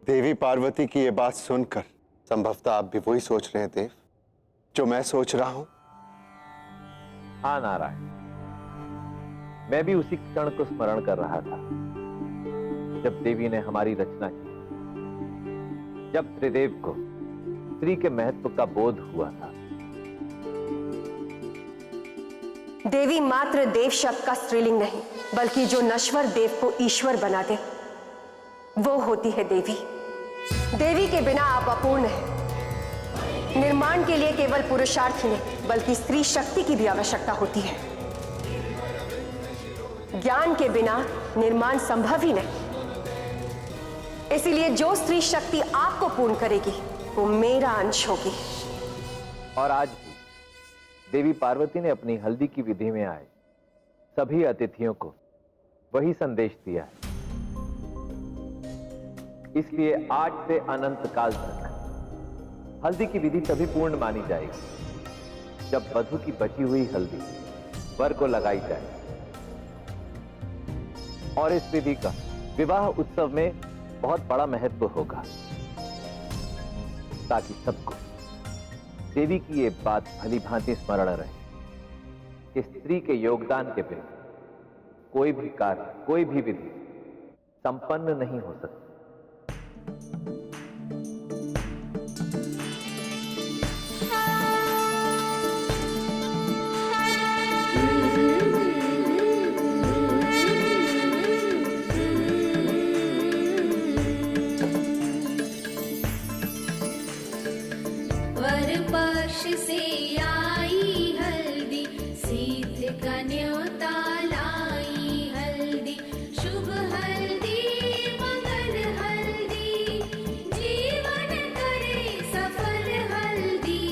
देवी पार्वती की ये बात सुनकर संभवतः आप भी वही सोच रहे हैं देव, जो मैं सोच रहा हूं। हाँ नारायण, मैं भी उसी क्षण को स्मरण कर रहा था जब देवी ने हमारी रचना की, जब त्रिदेव को स्त्री के महत्व का बोध हुआ था। देवी मात्र देव शब्द का स्त्रीलिंग नहीं, बल्कि जो नश्वर देव को ईश्वर बना दे, वो होती है देवी। देवी के बिना आप अपूर्ण हैं। निर्माण के लिए केवल पुरुषार्थ ही नहीं, बल्कि स्त्री शक्ति की भी आवश्यकता होती है। ज्ञान के बिना निर्माण संभव ही नहीं। इसीलिए जो स्त्री शक्ति आपको पूर्ण करेगी, वो मेरा अंश होगी। और आज भी देवी पार्वती ने अपनी हल्दी की विधि में आए सभी अतिथियों को वही संदेश दिया है। इसलिए आज से अनंत काल तक हल्दी की विधि तभी पूर्ण मानी जाएगी जब वधु की बची हुई हल्दी वर को लगाई जाए। और इस विधि का विवाह उत्सव में बहुत बड़ा महत्व होगा, ताकि सबको देवी की ये बात भली भांति स्मरण रहे कि स्त्री के योगदान के बिना कोई भी कार्य, कोई भी विधि संपन्न नहीं हो सकती। से आई हल्दी, सीध का न्योता लाई हल्दी, शुभ हल्दी मंगल हल्दी, जीवन करे सफल हल्दी।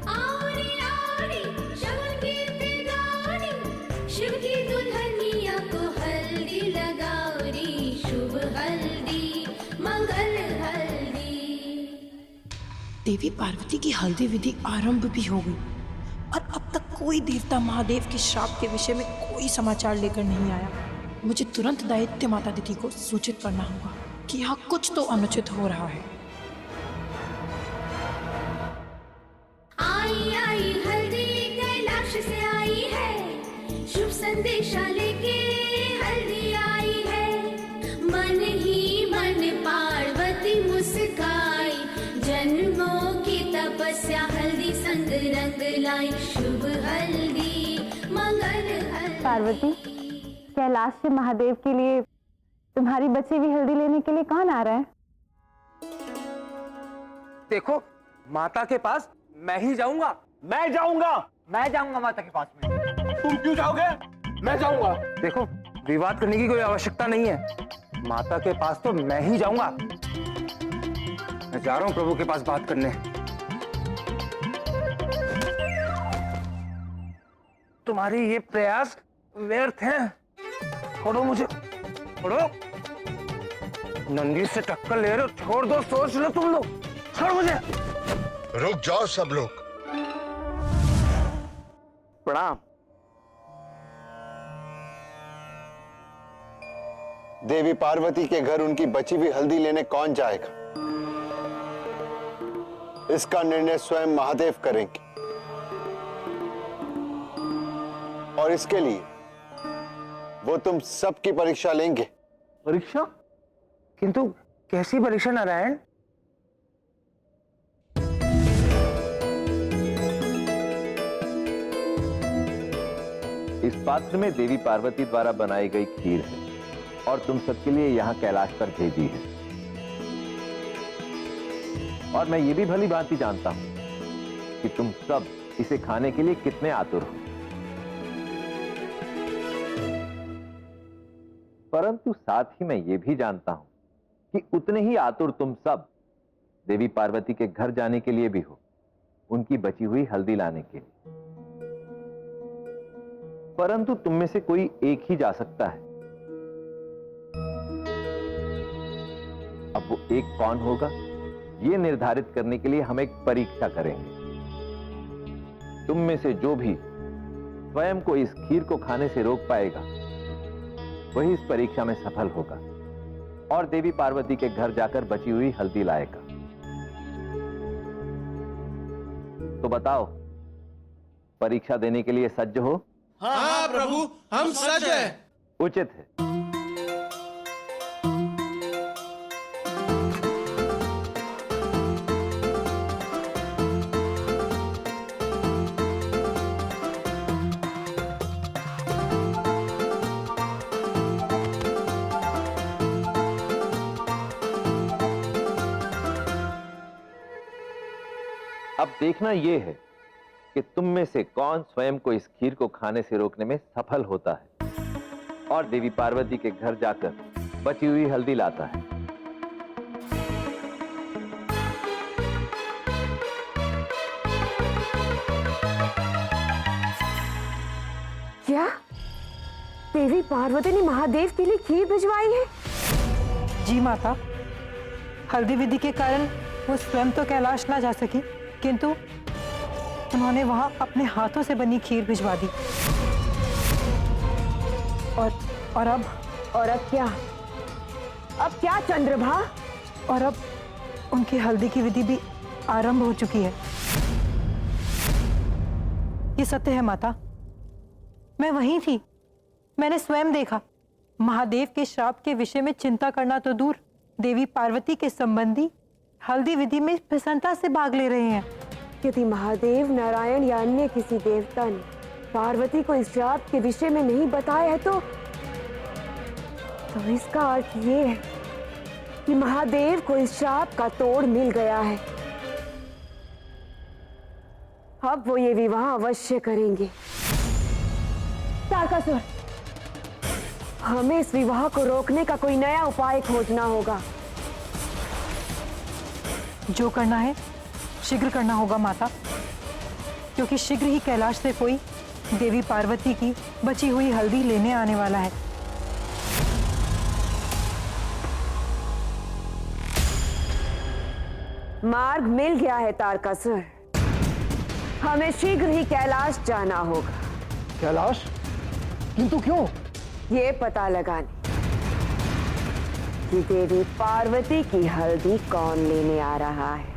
आरी आरी शवन कीर्ति गारी, शिव की दुल्हनिया को हल्दी लगारी, शुभ हल्दी मंगल हल्दी। देवी पार्वती की हल्दी विधि आरंभ भी हो गई और अब तक कोई देवता महादेव के श्राप के विषय में कोई समाचार लेकर नहीं आया। मुझे तुरंत दैत्य माता दीदी को सूचित करना होगा कि यहाँ कुछ तो अनुचित हो रहा है। आई आई हल्दी कैलाश से आई है, शुभ संदेशा लेके हल्दी आई है। मन ही मन पार्वती मुस्काई, जन्मों की तपस्या हल्दी संग रंग लाई, शुभ हल्दी मंगल हल्दी। पार्वती, कैलाश से महादेव के लिए तुम्हारी बची हुई हल्दी लेने के लिए कौन आ रहा है? देखो, माता के पास मैं ही जाऊंगा। मैं जाऊंगा माता के पास में। तुम क्यों जाओगे? मैं जाऊंगा। देखो, विवाद करने की कोई आवश्यकता नहीं है। माता के पास तो मैं ही जाऊंगा। मैं जा रहा हूं प्रभु के पास बात करने। तुम्हारी ये प्रयास व्यर्थ हैं। छोड़ो मुझे, छोड़ो। नंदी से टक्कर ले रहे हो, छोड़ दो, सोच लो तुम लोग। छोड़ मुझे। रुक जाओ सब लोग। प्रणाम। देवी पार्वती के घर उनकी बची हुई हल्दी लेने कौन जाएगा? इसका निर्णय स्वयं महादेव करेंगे। और इसके लिए वो तुम सबकी परीक्षा लेंगे। परीक्षा? किंतु कैसी परीक्षा नारायण? इस पात्र में देवी पार्वती द्वारा बनाई गई खीर है और तुम सबके लिए यहाँ कैलाश पर भेजी है। और मैं ये भी भली भांति जानता हूं कि तुम सब इसे खाने के लिए कितने आतुर हो। परंतु साथ ही मैं ये भी जानता हूं कि उतने ही आतुर तुम सब देवी पार्वती के घर जाने के लिए भी हो, उनकी बची हुई हल्दी लाने के लिए। परंतु तुम में से कोई एक ही जा सकता है। अब वो एक कौन होगा, ये निर्धारित करने के लिए हम एक परीक्षा करेंगे। तुम में से जो भी स्वयं को इस खीर को खाने से रोक पाएगा, वही इस परीक्षा में सफल होगा। और देवी पार्वती के घर जाकर बची हुई हल्दी लाएगा। तो बताओ, परीक्षा देने के लिए सज्ज हो? हाँ प्रभु, हम सज्ज हैं। उचित है। अब देखना यह है कि तुम में से कौन स्वयं को इस खीर को खाने से रोकने में सफल होता है और देवी पार्वती के घर जाकर बची हुई हल्दी लाता है। क्या देवी पार्वती ने महादेव के लिए खीर भिजवाई है? जी माता, हल्दी विधि के कारण वो स्वयं तो कैलाश ना जा सकी, किंतु उन्होंने वहां अपने हाथों से बनी खीर भिजवा दी। और अब क्या? अब क्या चंद्रभा? और अब उनकी हल्दी की विधि भी आरंभ हो चुकी है। ये सत्य है माता, मैं वहीं थी, मैंने स्वयं देखा। महादेव के श्राप के विषय में चिंता करना तो दूर, देवी पार्वती के संबंधी हल्दी विधि में प्रसन्नता से भाग ले रहे हैं। यदि महादेव, नारायण या अन्य किसी देवता ने पार्वती को इस श्राप के विषय में नहीं बताया है तो इसका अर्थ ये है कि महादेव को इस श्राप का तोड़ मिल गया है। अब वो ये विवाह अवश्य करेंगे। तारकासुर, हमें इस विवाह को रोकने का कोई नया उपाय खोजना होगा। जो करना है शीघ्र करना होगा माता, क्योंकि शीघ्र ही कैलाश से कोई देवी पार्वती की बची हुई हल्दी लेने आने वाला है। मार्ग मिल गया है तारकासुर, हमें शीघ्र ही कैलाश जाना होगा। कैलाश? किंतु क्यों? ये पता लगाने कि देवी पार्वती की हल्दी कौन लेने आ रहा है।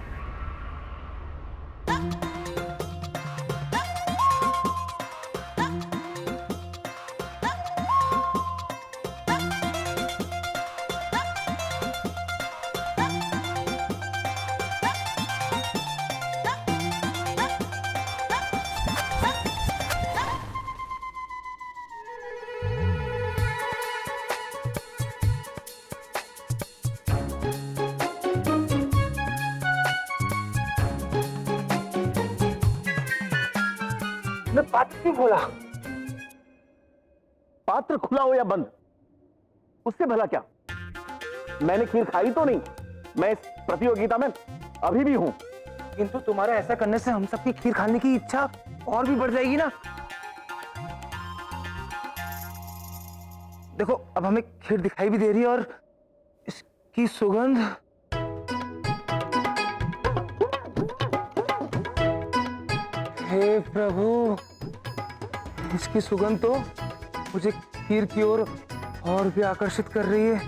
मैं पात्र क्यों खोला? पात्र खुला हो या बंद, उससे भला क्या? मैंने खीर खाई तो नहीं, मैं इस प्रतियोगिता में अभी भी हूं। किंतु तुम्हारे ऐसा करने से हम सबकी खीर खाने की इच्छा और भी बढ़ जाएगी ना। देखो, अब हमें खीर दिखाई भी दे रही है और इसकी सुगंध। हे प्रभु, इसकी सुगंध तो मुझे खीर की ओर और भी आकर्षित कर रही है।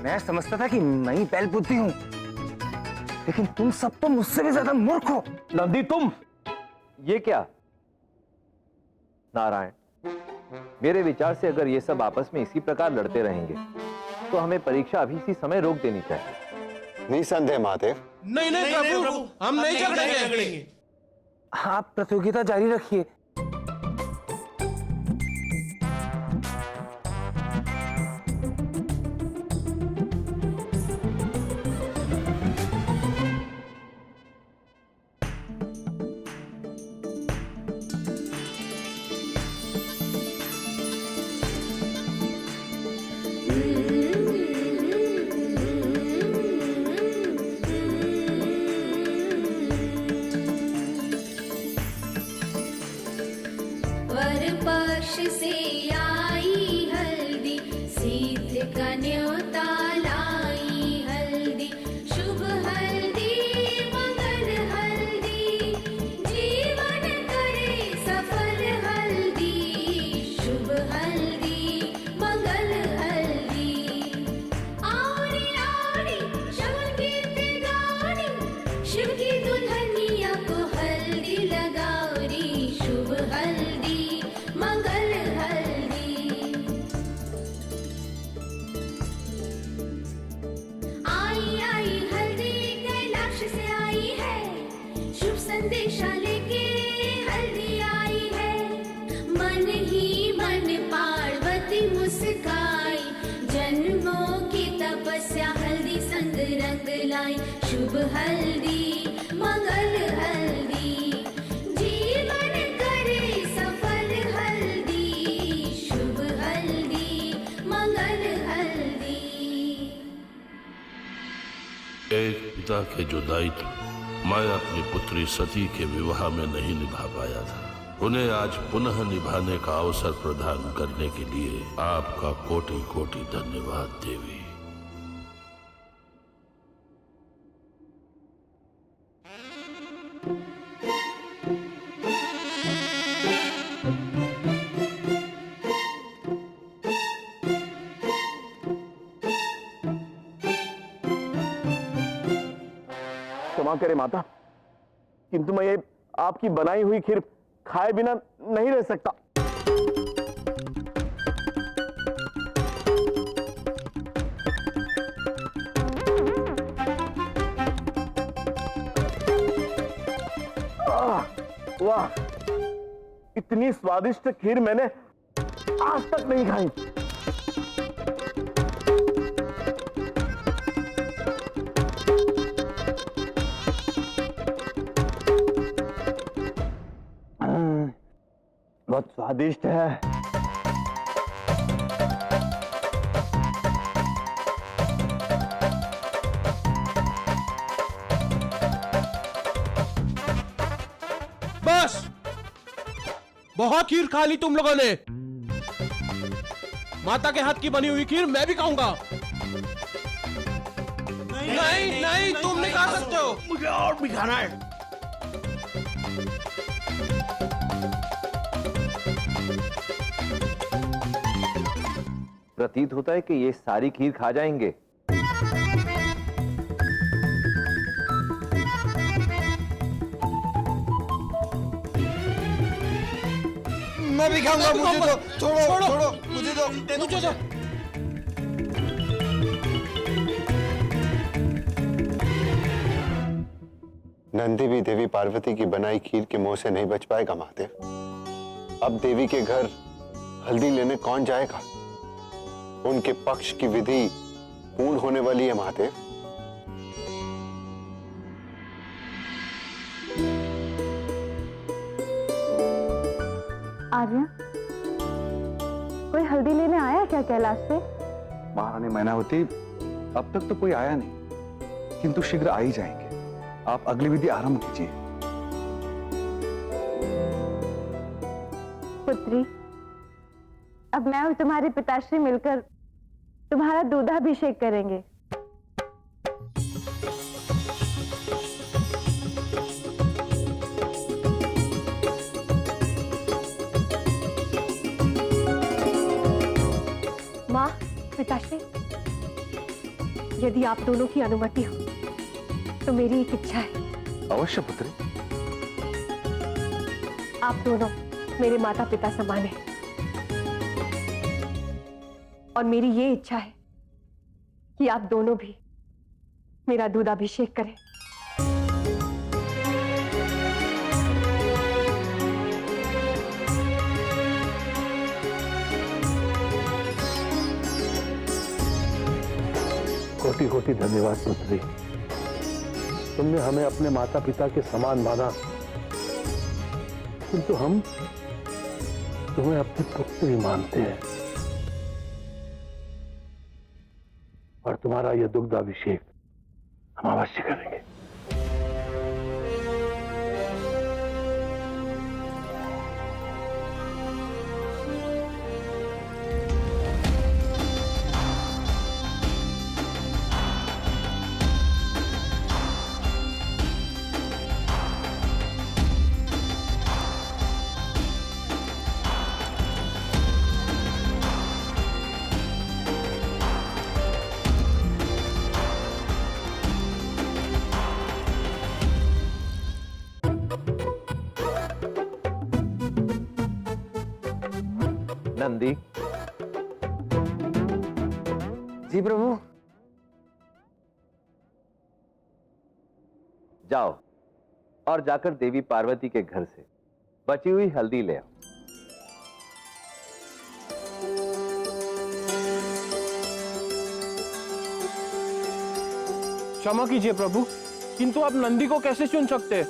मैं समझता था कि मैं ही बैल बुद्धि हूं, लेकिन तुम सब तो मुझसे भी ज्यादा मूर्ख हो। नंदी तुम! ये क्या? नारायण, मेरे विचार से अगर ये सब आपस में इसी प्रकार लड़ते रहेंगे तो हमें परीक्षा अभी इसी समय रोक देनी चाहिए। निसंदेह महादेव। नहीं नहीं प्रभु, हम नहीं झगड़ेंगे। आप प्रतियोगिता जारी रखिए। वर पक्ष से आई हल्दी, सिद्ध का न्योता लाई हल्दी। शुभ हल्दी, मंगल हल्दी, जीवन करे सफल शुभ हल्दी मंगल हल्दी, जीवन करे सफल हल्दी, शुभ हल्दी मंगल हल्दी। एक पिता के जो दायित्व मैं अपनी पुत्री सती के विवाह में नहीं निभा पाया था, उन्हें आज पुनः निभाने का अवसर प्रदान करने के लिए आपका कोटि कोटि धन्यवाद देवी। क्षमा करे माता, किंतु मैं ये आपकी बनाई हुई खीर खाए बिना नहीं रह सकता। वाह, इतनी स्वादिष्ट खीर मैंने आज तक नहीं खाई। बहुत स्वादिष्ट है। बस, बहुत खीर खा ली तुम लोगों ने। माता के हाथ की बनी हुई खीर मैं भी खाऊंगा। नहीं नहीं, तुम नहीं खा सकते हो। मुझे और भी खाना है। प्रतीत होता है कि ये सारी खीर खा जाएंगे। मैं भी खाऊंगा, मुझे दो। छोड़ो छोड़ो, मुझे दो। मुझे दो। नंदी भी देवी पार्वती की बनाई खीर के मुंह से नहीं बच पाएगा महादेव। अब देवी के घर हल्दी लेने कौन जाएगा? उनके पक्ष की विधि पूर्ण होने वाली है महादेव। आर्या, कोई हल्दी लेने आया क्या कैलाश से? महारानी मैनावती, अब तक तो कोई आया नहीं, किंतु शीघ्र आ ही जाएंगे। आप अगली विधि आरंभ कीजिए। पुत्री, अब मैं और तुम्हारे पिताश्री मिलकर तुम्हारा दूधाभिषेक करेंगे। माँ, पिताश्री, यदि आप दोनों की अनुमति हो तो मेरी एक इच्छा है। अवश्य पुत्री। आप दोनों मेरे माता पिता समान हैं और मेरी ये इच्छा है कि आप दोनों भी मेरा दूधाभिषेक करें। कोटि कोटि धन्यवाद पुत्री, तुमने हमें अपने माता पिता के समान माना, किंतु हम तुम्हें अपनी पुत्री मानते हैं और तुम्हारा यह दुग्धाभिषेक हम अवश्य करेंगे। नंदी। जी प्रभु। जाओ और जाकर देवी पार्वती के घर से बची हुई हल्दी ले आओ। क्षमा कीजिए प्रभु, किंतु आप नंदी को कैसे चुन सकते?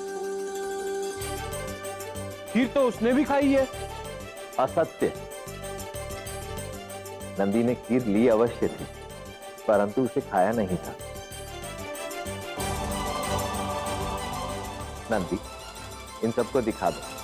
खीर तो उसने भी खाई है। असत्य। नंदी ने खीर ली अवश्य थी, परंतु उसे खाया नहीं था। नंदी, इन सबको दिखा दो।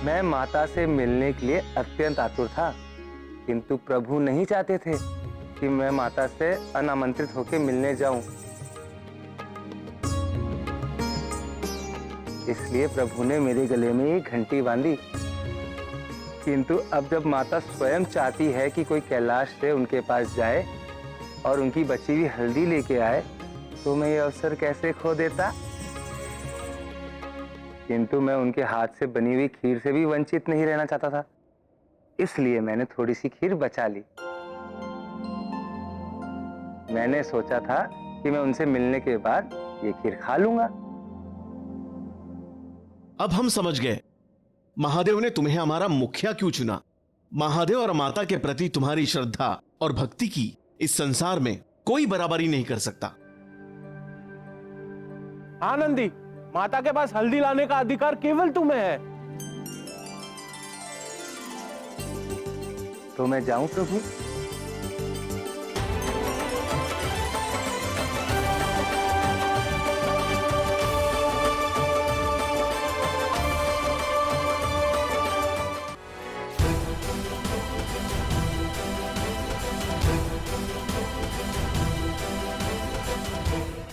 मैं माता से मिलने के लिए अत्यंत आतुर था, किंतु प्रभु नहीं चाहते थे कि मैं माता से अनामंत्रित होकर मिलने जाऊं। इसलिए प्रभु ने मेरे गले में एक घंटी बांधी। किंतु अब जब माता स्वयं चाहती है कि कोई कैलाश से उनके पास जाए और उनकी बची हुई हल्दी लेके आए, तो मैं ये अवसर कैसे खो देता। किंतु मैं उनके हाथ से बनी हुई खीर से भी वंचित नहीं रहना चाहता था, इसलिए मैंने थोड़ी सी खीर बचा ली। मैंने सोचा था कि मैं उनसे मिलने के बाद ये खीर खा लूंगा। अब हम समझ गए महादेव ने तुम्हें हमारा मुखिया क्यों चुना। महादेव और माता के प्रति तुम्हारी श्रद्धा और भक्ति की इस संसार में कोई बराबरी नहीं कर सकता। आनंदी, माता के पास हल्दी लाने का अधिकार केवल तुम्हें है। तो मैं जाऊं प्रभु?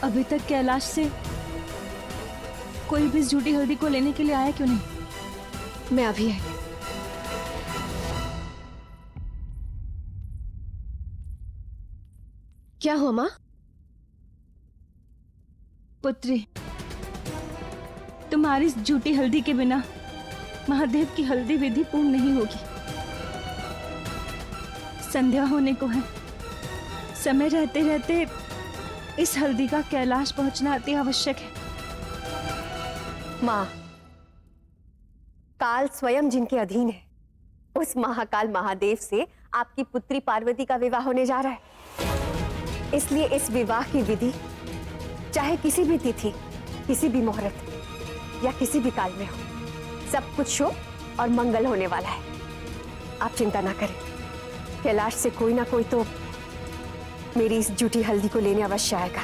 अभी तक कैलाश से कोई भी इस झूठी हल्दी को लेने के लिए आया क्यों नहीं? मैं अभी आई। क्या हुआ माँ? पुत्री, तुम्हारी इस झूठी हल्दी के बिना महादेव की हल्दी विधि पूर्ण नहीं होगी। संध्या होने को है। समय रहते रहते इस हल्दी का कैलाश पहुंचना अति आवश्यक है। माँ, काल स्वयं जिनके अधीन है, उस महाकाल महादेव से आपकी पुत्री पार्वती का विवाह होने जा रहा है। इसलिए इस विवाह की विधि चाहे किसी भी तिथि, किसी भी मुहूर्त या किसी भी काल में हो, सब कुछ शुभ और मंगल होने वाला है। आप चिंता ना करें, कैलाश से कोई ना कोई तो मेरी इस झूठी हल्दी को लेने अवश्य आएगा।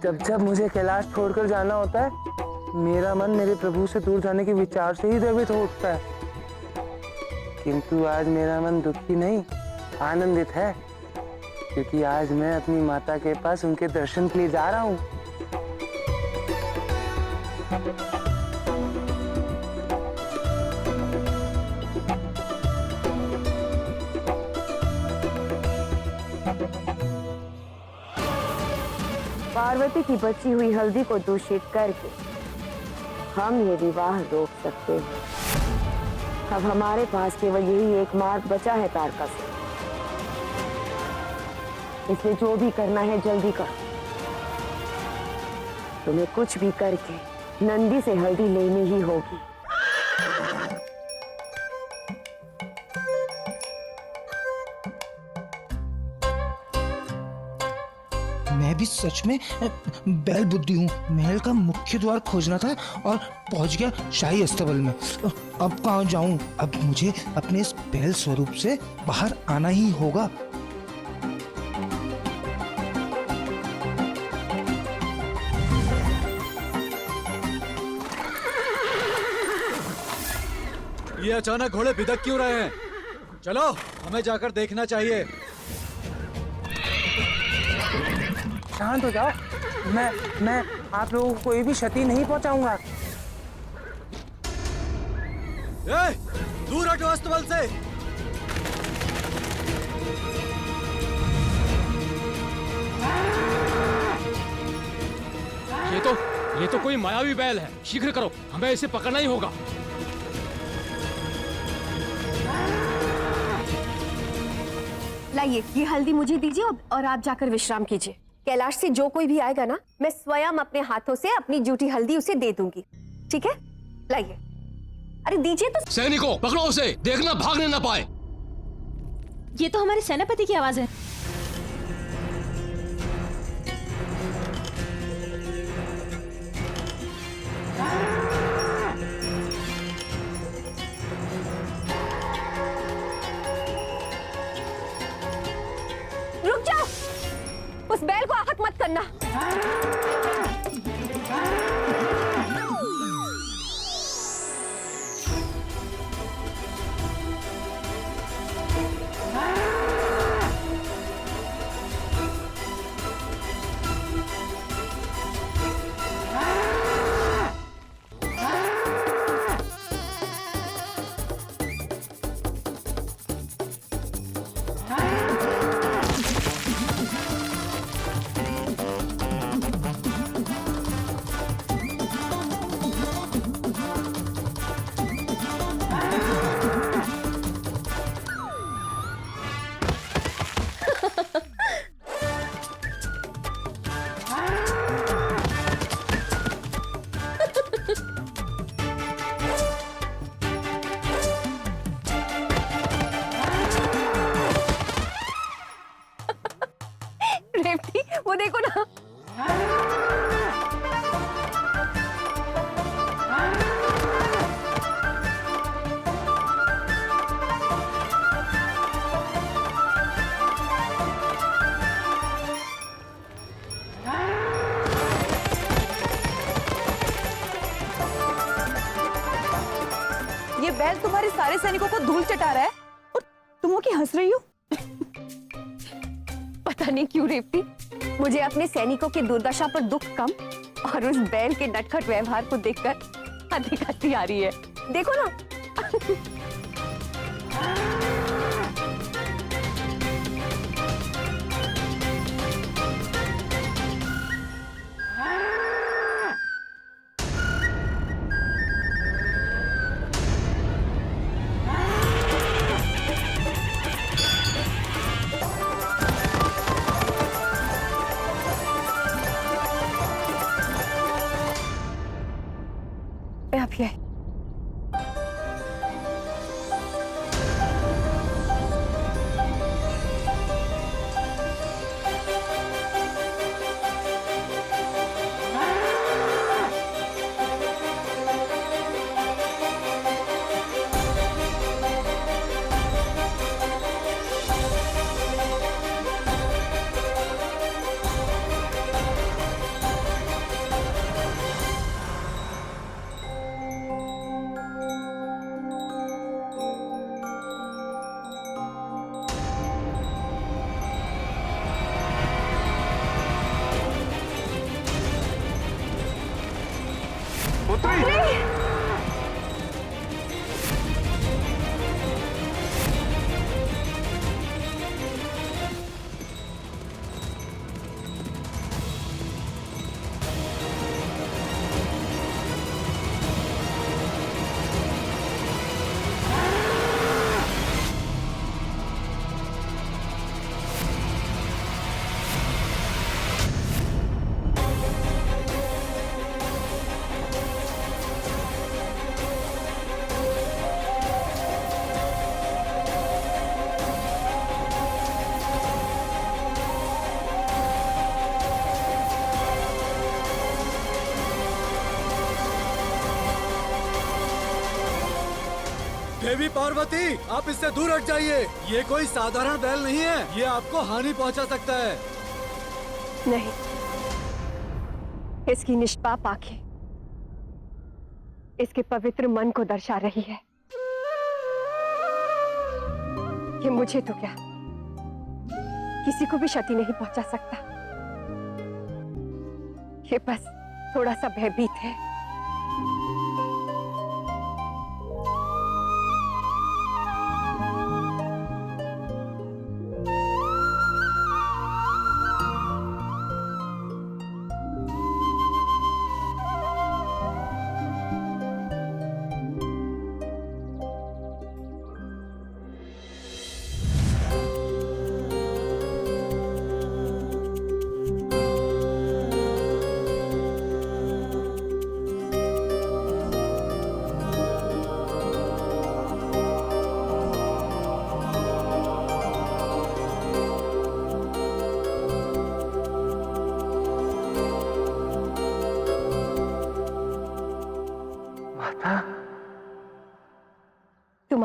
जब जब मुझे कैलाश छोड़कर जाना होता है, मेरा मन मेरे प्रभु से दूर जाने के विचार से ही द्रवित हो उठता है। किंतु आज मेरा मन दुखी नहीं, आनंदित है, क्योंकि आज मैं अपनी माता के पास उनके दर्शन के लिए जा रहा हूँ। पार्वती की बची हुई हल्दी को दूषित करके हम ये विवाह रोक सकते हैं। अब हमारे पास केवल यही एक मार्ग बचा है तारका से। इसलिए जो भी करना है जल्दी करो। तुम्हें कुछ भी करके नंदी से हल्दी लेनी ही होगी। मैं भी सच में बैल बुद्धि हूँ। महल का मुख्य द्वार खोजना था और पहुंच गया शाही अस्तबल में। अब कहाँ जाऊं? अब मुझे अपने इस बैल स्वरूप से बाहर आना ही होगा। ये अचानक घोड़े भिदक क्यों रहे हैं? चलो हमें जाकर देखना चाहिए। शांत हो जाओ। मैं आप लोगों को कोई भी क्षति नहीं पहुंचाऊंगा। दूर हटो अस्तबल से। ये तो कोई मायावी बैल है। शीघ्र करो, हमें इसे पकड़ना ही होगा। लाइए, ये हल्दी मुझे दीजिए और आप जाकर विश्राम कीजिए। कैलाश से जो कोई भी आएगा ना, मैं स्वयं अपने हाथों से अपनी जूठी हल्दी उसे दे दूंगी, ठीक है? लाइए, अरे दीजिए तो। सैनिकों, पकड़ो उसे, देखना भागने ना पाए। ये तो हमारे सेनापति की आवाज है। रुक जाओ, उस बैल को आहत मत करना। रेवती, वो देखो ना। ये बैल तुम्हारे सारे सैनिकों को धूल चटा रहा है और तुम हो कि हंस रही हो? पता नहीं क्यों रेवती, मुझे अपने सैनिकों की दुर्दशा पर दुख कम और उस बैल के नटखट व्यवहार को देखकर अधिक हंसी आ रही है। देखो ना। आप ये देवी पार्वती, आप इससे दूर हट जाइए। ये कोई साधारण बैल नहीं है, ये आपको हानि पहुंचा सकता है। नहीं, इसकी निष्पाप आंखें इसके पवित्र मन को दर्शा रही है। ये मुझे तो क्या, किसी को भी क्षति नहीं पहुंचा सकता। ये बस थोड़ा सा भयभीत है।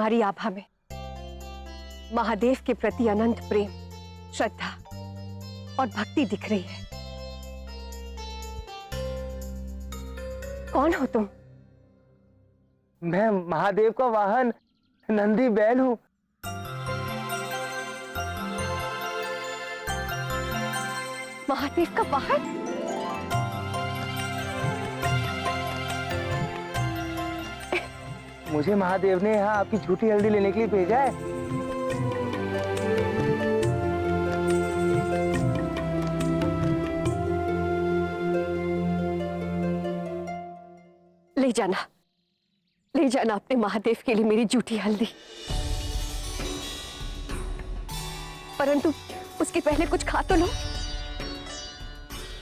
तुम्हारी आभा में महादेव के प्रति अनंत प्रेम, श्रद्धा और भक्ति दिख रही है। कौन हो तुम? मैं महादेव का वाहन नंदी बैल हूँ। महादेव का वाहन? मुझे महादेव ने यहाँ आपकी झूठी हल्दी लेने के लिए भेजा है। ले जाना अपने महादेव के लिए मेरी झूठी हल्दी। परंतु उसके पहले कुछ खा तो लो।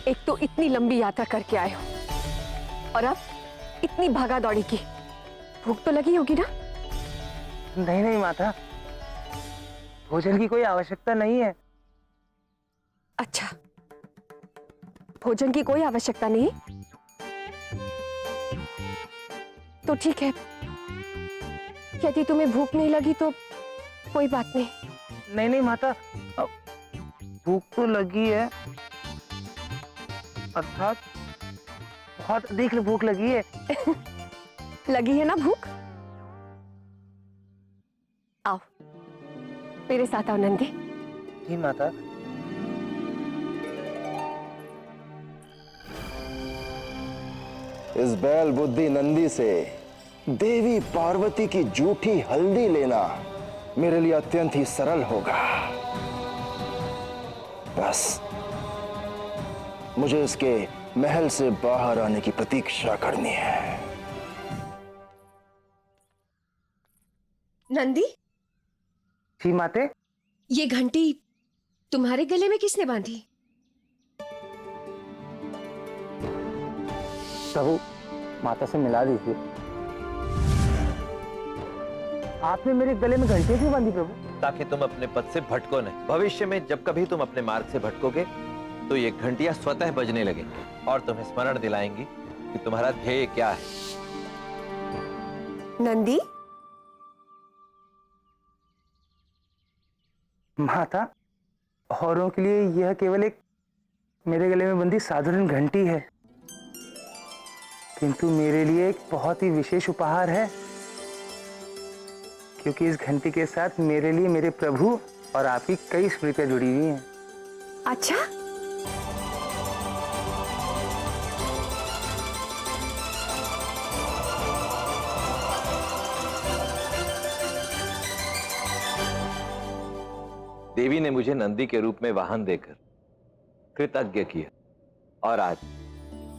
एक तो इतनी लंबी यात्रा करके आए हो और अब इतनी भागा दौड़ी की, भूख तो लगी होगी ना? नहीं नहीं माता, भोजन की कोई आवश्यकता नहीं है। अच्छा, भोजन की कोई आवश्यकता नहीं तो ठीक है। यदि तुम्हें भूख नहीं लगी तो कोई बात नहीं। नहीं नहीं माता, भूख तो लगी है, अर्थात बहुत अधिक भूख लगी है। लगी है ना भूख? आओ मेरे साथ आओ नंदी। जी माता। इस बैल बुद्धि नंदी से देवी पार्वती की झूठी हल्दी लेना मेरे लिए अत्यंत ही सरल होगा। बस मुझे इसके महल से बाहर आने की प्रतीक्षा करनी है। नंदी, जी माते। ये घंटी तुम्हारे गले में किसने बांधी? प्रभु, माता से मिला दीजिए। आपने मेरे गले में घंटी क्यों बांधी प्रभु? ताकि तुम अपने पद से भटको नहीं। भविष्य में जब कभी तुम अपने मार्ग से भटकोगे तो ये घंटियां स्वतः बजने लगेंगी और तुम्हें स्मरण दिलाएंगी कि तुम्हारा ध्येय क्या है। नंदी, माता, औरों के लिए यह केवल एक मेरे गले में बंधी साधारण घंटी है, किंतु मेरे लिए एक बहुत ही विशेष उपहार है, क्योंकि इस घंटी के साथ मेरे लिए मेरे प्रभु और आपकी कई स्मृतियां जुड़ी हुई हैं। अच्छा, देवी ने मुझे नंदी के रूप में वाहन देकर कृतज्ञ किया और आज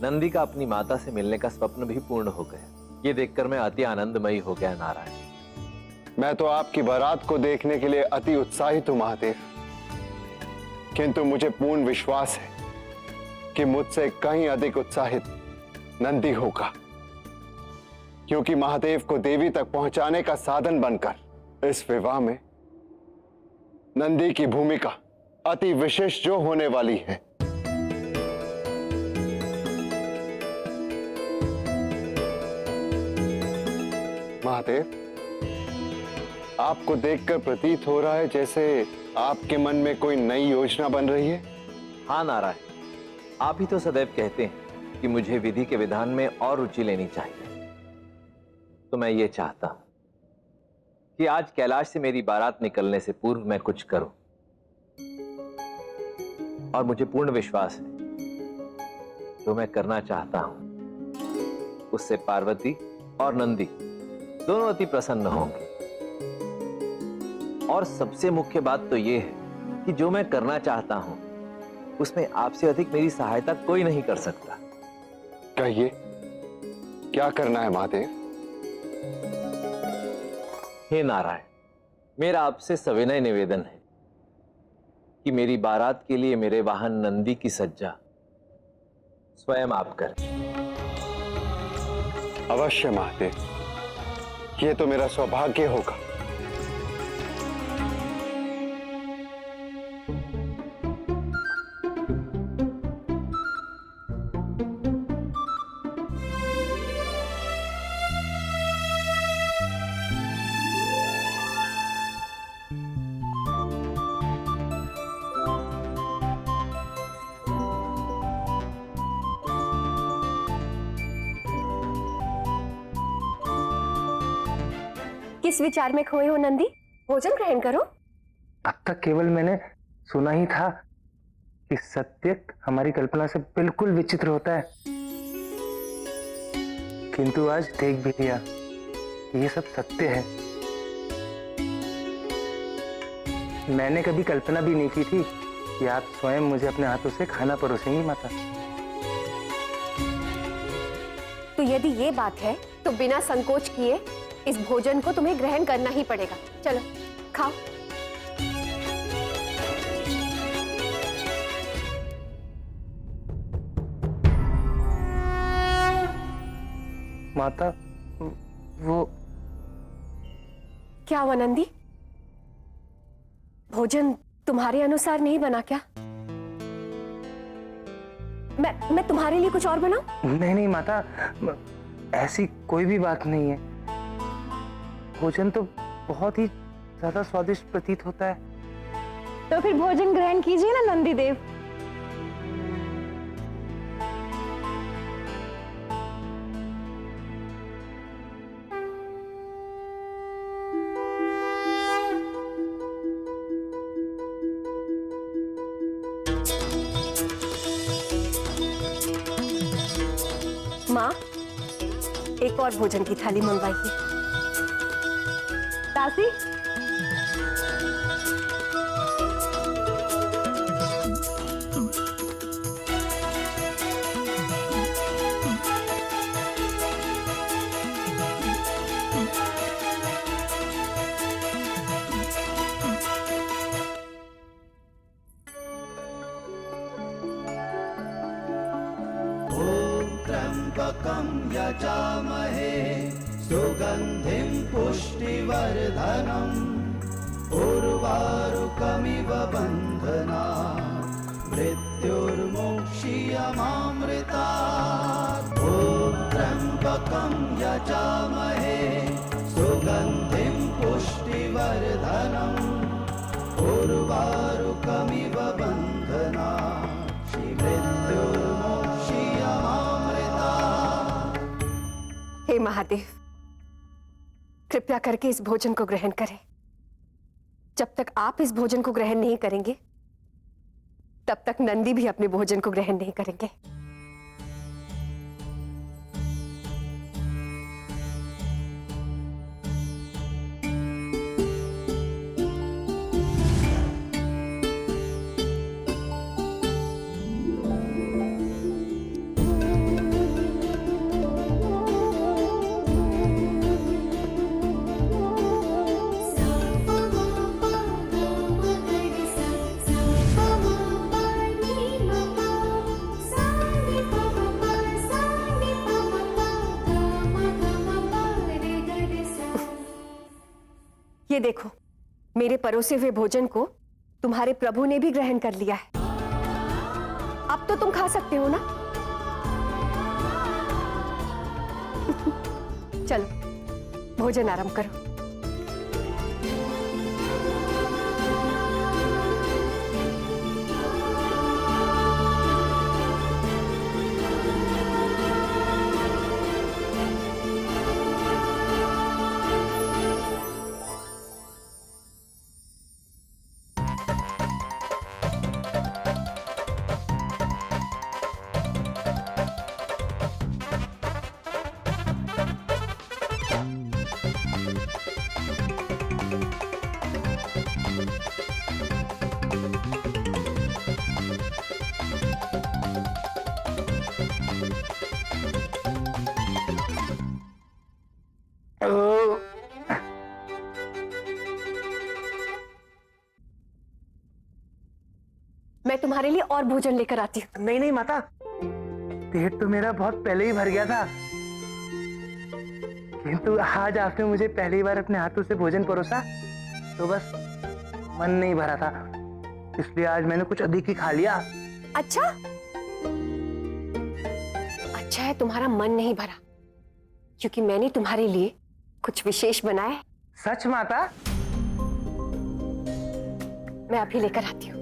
नंदी का अपनी माता से मिलने का स्वप्न भी पूर्ण हो गया। ये देखकर मैं अति आनंदमयी हो गया नारायण। मैं तो आपकी बारात को देखने के लिए अति उत्साहित हूं महादेव, किंतु मुझे पूर्ण विश्वास है कि मुझसे कहीं अधिक उत्साहित नंदी होगा, क्योंकि महादेव को देवी तक पहुंचाने का साधन बनकर इस विवाह में नंदी की भूमिका अति विशेष जो होने वाली है। महादेव, आपको देखकर प्रतीत हो रहा है जैसे आपके मन में कोई नई योजना बन रही है। हाँ नारायण, आप ही तो सदैव कहते हैं कि मुझे विधि के विधान में और रुचि लेनी चाहिए। तो मैं ये चाहता हूं कि आज कैलाश से मेरी बारात निकलने से पूर्व मैं कुछ करूं, और मुझे पूर्ण विश्वास है जो मैं करना चाहता हूं उससे पार्वती और नंदी दोनों अति प्रसन्न होंगे। और सबसे मुख्य बात तो यह है कि जो मैं करना चाहता हूं उसमें आपसे अधिक मेरी सहायता कोई नहीं कर सकता। कहिए, क्या करना है महादेव? हे नारायण, मेरा आपसे सविनय निवेदन है कि मेरी बारात के लिए मेरे वाहन नंदी की सज्जा स्वयं आप करें। अवश्य महादेव, ये तो मेरा सौभाग्य होगा। किस विचार में खोए हो नंदी? भोजन ग्रहण करो। अब तक केवल मैंने सुना ही था कि सत्य हमारी कल्पना से बिल्कुल विचित्र होता है, किंतु आज देख भी लिया ये सब सत्य है। मैंने कभी कल्पना भी नहीं की थी कि आप स्वयं मुझे अपने हाथों से खाना परोसेंगी माता। तो यदि ये बात है तो बिना संकोच किए इस भोजन को तुम्हें ग्रहण करना ही पड़ेगा। चलो खाओ। माता वो क्या हुआ नंदी? भोजन तुम्हारे अनुसार नहीं बना क्या? मैं तुम्हारे लिए कुछ और बनाऊं? नहीं नहीं माता, ऐसी कोई भी बात नहीं है। भोजन तो बहुत ही ज्यादा स्वादिष्ट प्रतीत होता है। तो फिर भोजन ग्रहण कीजिए ना नंदी देव। माँ, एक और भोजन की थाली मंगवाइए। दासी, त्र्यंबकं यजामहे सुगंधिं पुष्टिवर्धनम् उर्वारुकमिव बन्धनात् मृत्युर्मोक्षीयमामृतात्। ॐ त्र्यंबकं यजामहे सुगंधिं पुष्टिवर्धनम् उर्वारुकमिव बन्धनात् मृत्युर्मोक्षीयमामृतात्। हे महादेव, कृपया करके इस भोजन को ग्रहण करें। जब तक आप इस भोजन को ग्रहण नहीं करेंगे तब तक नंदी भी अपने भोजन को ग्रहण नहीं करेंगे। ये देखो, मेरे परोसे हुए भोजन को तुम्हारे प्रभु ने भी ग्रहण कर लिया है। अब तो तुम खा सकते हो ना? चलो भोजन आरंभ करो। मैं तुम्हारे लिए और भोजन लेकर आती हूँ। नहीं नहीं माता, पेट तो मेरा बहुत पहले ही भर गया था, किंतु आज आपने मुझे पहली बार अपने हाथों से भोजन परोसा तो बस मन नहीं भरा था, इसलिए आज मैंने कुछ अधिक ही खा लिया। अच्छा है तुम्हारा मन नहीं भरा, क्योंकि मैंने तुम्हारे लिए कुछ विशेष बनाया है। सच माता? मैं अभी लेकर आती हूँ।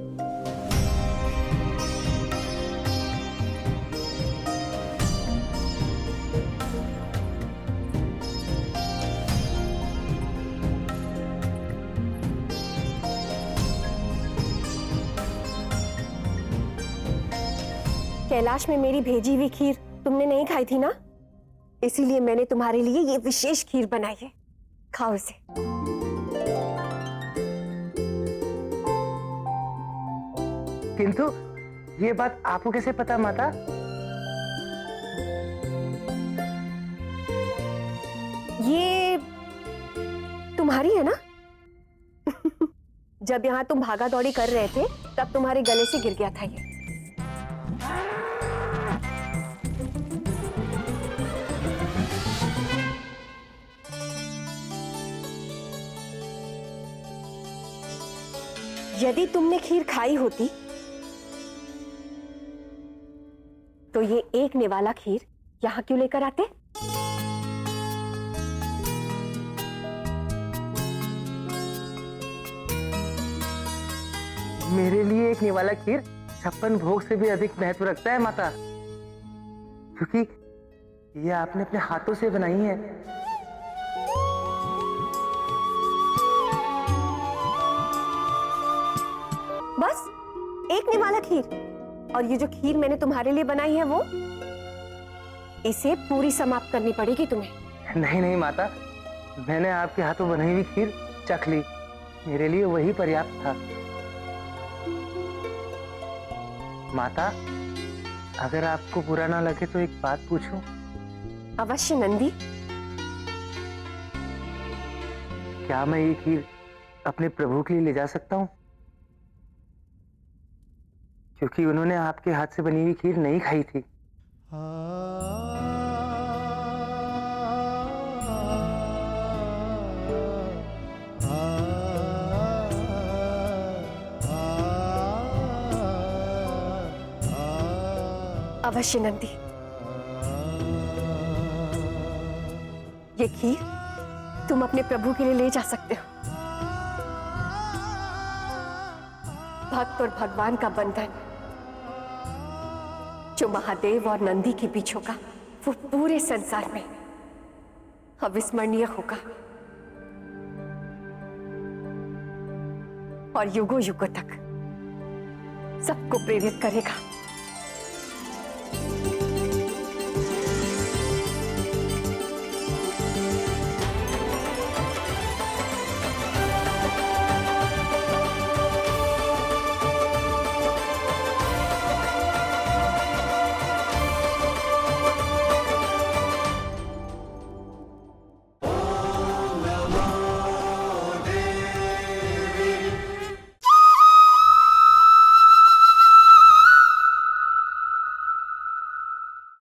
कैलाश में मेरी भेजी हुई खीर तुमने नहीं खाई थी ना, इसीलिए मैंने तुम्हारे लिए ये विशेष खीर बनाई है। खाओ इसे। किंतु ये बात आपको कैसे पता माता? ये तुम्हारी है ना? जब यहाँ तुम भागा दौड़ी कर रहे थे तब तुम्हारे गले से गिर गया था ये। यदि तुमने खीर खाई होती तो ये एक निवाला खीर यहां क्यों लेकर आते? मेरे लिए एक निवाला खीर 56 भोग से भी अधिक महत्व रखता है माता, क्योंकि ये आपने अपने हाथों से बनाई है। बस एक निवाला खीर? और ये जो खीर मैंने तुम्हारे लिए बनाई है वो, इसे पूरी समाप्त करनी पड़ेगी तुम्हें। नहीं नहीं माता, मैंने आपके हाथों बनाई हुई खीर चख ली, मेरे लिए वही पर्याप्त था। माता, अगर आपको बुरा ना लगे तो एक बात पूछूं? अवश्य नंदी। क्या मैं ये खीर अपने प्रभु के लिए ले जा सकता हूं? क्योंकि उन्होंने आपके हाथ से बनी हुई खीर नहीं खाई थी। अवश्य नंदी, ये खीर तुम अपने प्रभु के लिए ले जा सकते हो। भक्त और भगवान का बंधन जो महादेव और नंदी के बीच होगा, वो पूरे संसार में अविस्मरणीय होगा और युगों युगों तक सबको प्रेरित करेगा।